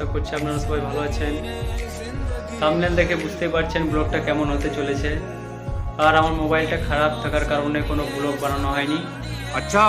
আশা করছি আপনারা সবাই ভালো আছেন। থাম্বনেল দেখে বুঝতেই পারছেন ব্লগটা কেমন হতে চলেছে। আর আমার মোবাইলটা খারাপ থাকার কারণে কোনো ব্লগ বানানো হয়নি। আচ্ছা,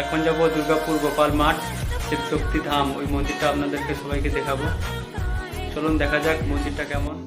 এখন যাব দুর্গাপুর গোপাল মাঠ, শিবশক্তি ধাম, ওই মন্দিরটা আপনাদেরকে সবাইকে দেখাবো। চলুন দেখা যাক মন্দিরটা কেমন।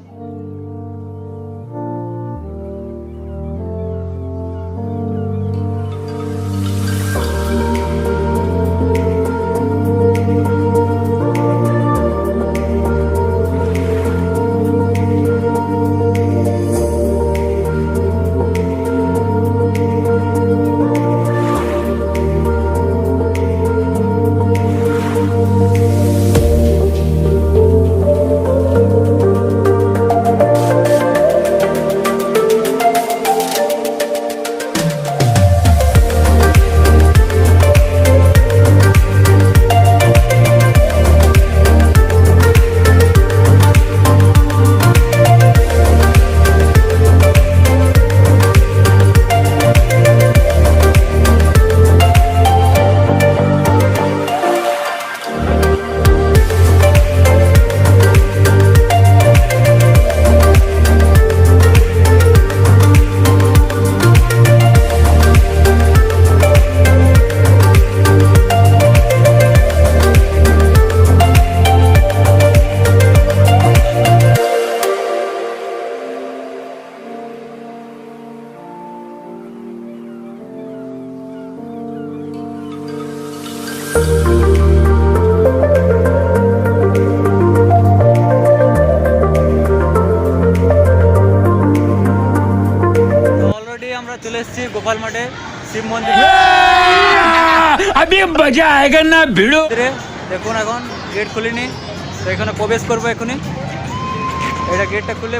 আমরা চলে এসেছি গোপাল মাঠে শিব মন্দিরে। अभी मजा आएगा ना भिड़ो। দেখুন এখন গেট খুলিনি, তো এখানে প্রবেশ করবো এখনই। এটা গেটটা খুলে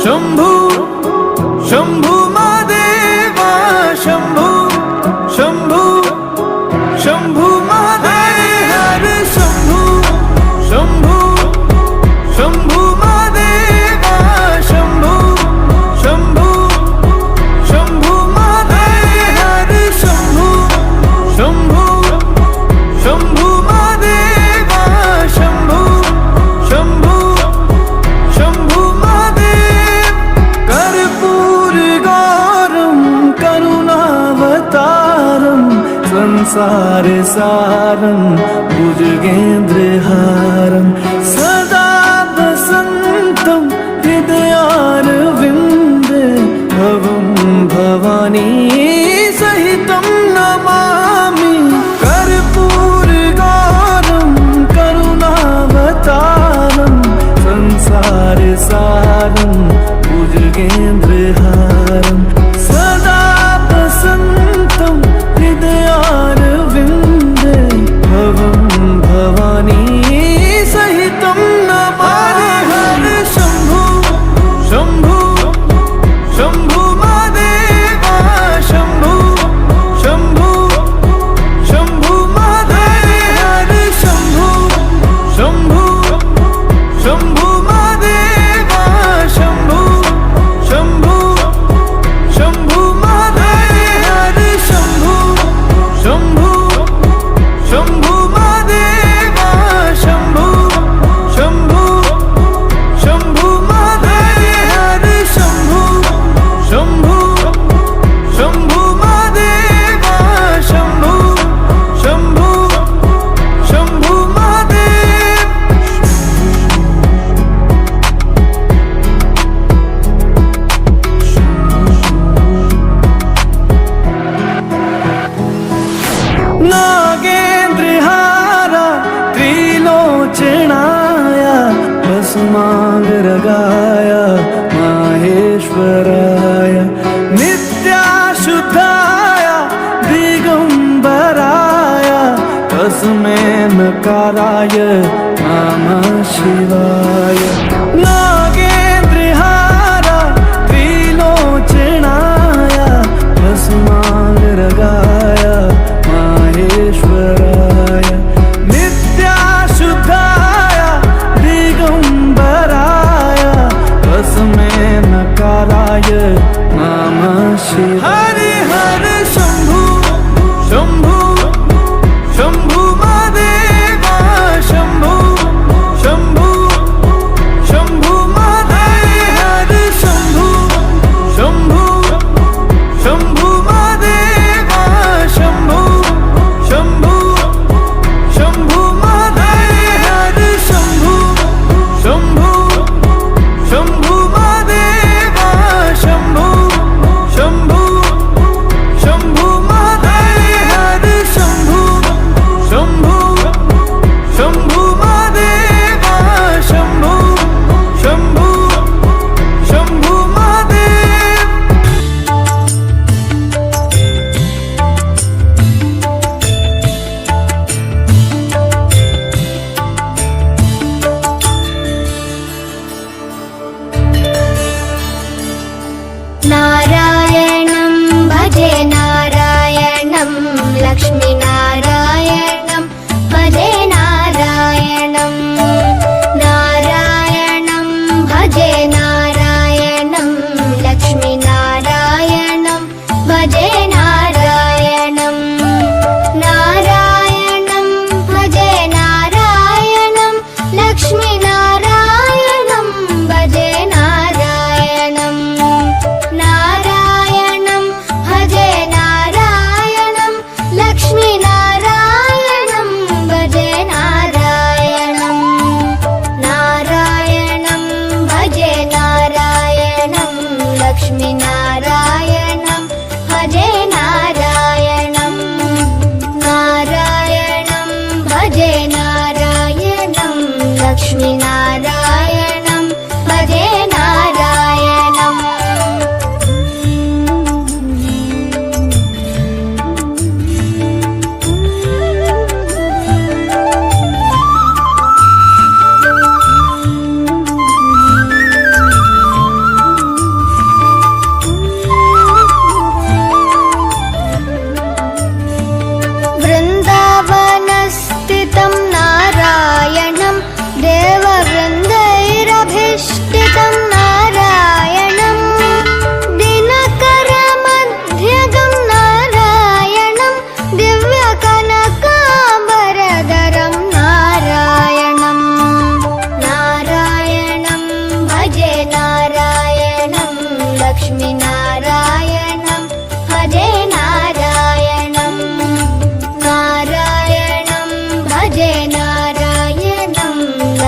शंभु शंभु महादेवा शंभु शंभु संसार सारं भुजगेन्द्रहारं सदा वसन्तं हृदयारविन्दे भवं भवानी सहितं नमामि कर्पूरगौरं करुणावतारं संसार सारं भुजगेन्द्रहारं सदा वसन्तं हृदयारविन्दे भवं भवानी सहितं नमामि हर शम्भु शम्भु शम्भु महादेवा शम्भु शम्भु शम्भु महादेव हर शम्भु शम्भु शम्भु महादेवा शम्भु शम्भु शम्भु महादेव हर शम्भु शम्भु शम्भु महादेवा शम्भु शम्भु शम्भु महादेव हर शम्भु शम्भु शम्भु महादेवा शम्भु शम्भु शम्भु महादेव नागेन्द्रहारा त्रिलोचनाय भस्माङ्गरागाय माहेश्वराय नित्याशुद्धाय दिगम्बराय तस्मै नकाराय नमः शिवाय नागेन्द्रहारा त्रिलोचनाय भस्माङ्गरागाय माहेश्वराय नित्याशुद्धाय दिगम्बराय तस्मै नकाराय नमः शिवाय हरि हर शम्भु शम्भु शम्भु महादेवा शम्भु शम्भु शम्भु महादेव हर शम्भु शम्भु शम्भु महादेवा शम्भु शम्भु शम्भु महादेव हर शम्भु शम्भु शम्भु महादेवा शम्भु शम्भु शम्भु महादेव हर शम्भु शम्भु शम्भु महादेवा शम्भु शम्भु शम्भु महादेव नारायणं भजे नारायणं लक्ष्मीनारायणं भजे नारायणं नारायणं भजे नारायणं लक्ष्मीनारायणं भजे नारायणं नारायणं भजे नारायणं लक्ष्मीनारायणं भजे नारायणं नारायणं भजे नारायणं लक्ष्मीनारायणं भजे नारायणं नारायणं भजे नारायणं लक्ष्मीनारायणं भजे नारायणं नारायणं भजे नारायणं लक्ष्मीनारायणं भजे नारायणम् वृन्दावनस्थितं नारायणं देववृ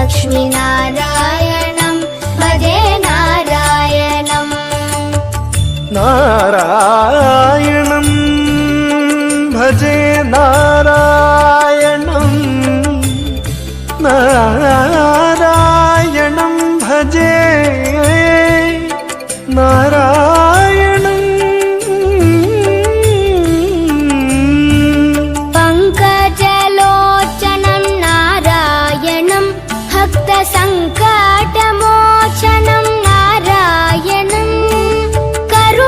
लक्ष्मीनारायणं भजे नारायणम् नारायणं भजे नारायणं नारायणं भजे नारायणं पङ्कजलोचनं नारायणं भक्तसङ्कटमोचनं नारायणं करुणापयोनिधिं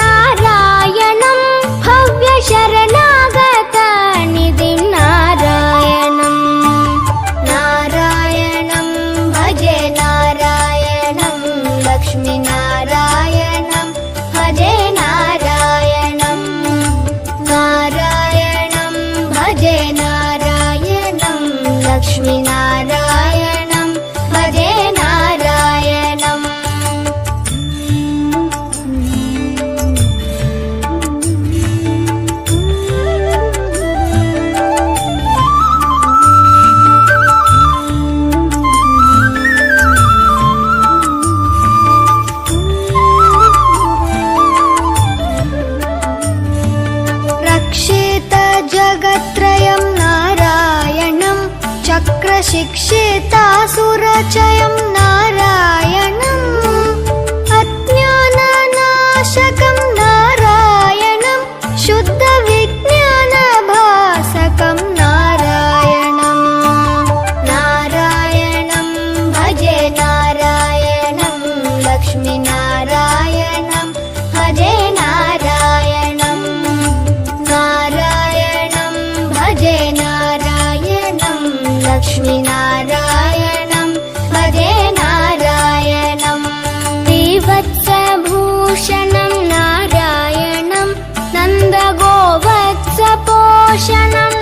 नारायणं भव्यशरणागतनिधिं नारायणं नारायणं भजे नारायणं लक्ष्मीनारायणं भजे नारायणं नारायणं भजे नारायणं लक्ष्मीनारायणं भजे नारायणम् रक्षित जगत्त्रयं नारायणं चक्रशिक्षितासुरचयं नारायणम् अज्ञाननाशकं नारायणं शुद्धविज्ञानभासकं नारायणं नारायणं भजे नारायणं लक्ष्मीनारायणं भजे नारायणं नारायणं भजे नारायणं लक्ष्मीनारायणं भजे नारायणम् श्रीवत्सभूषणं नारायणं नन्दगोवत्सपोषणं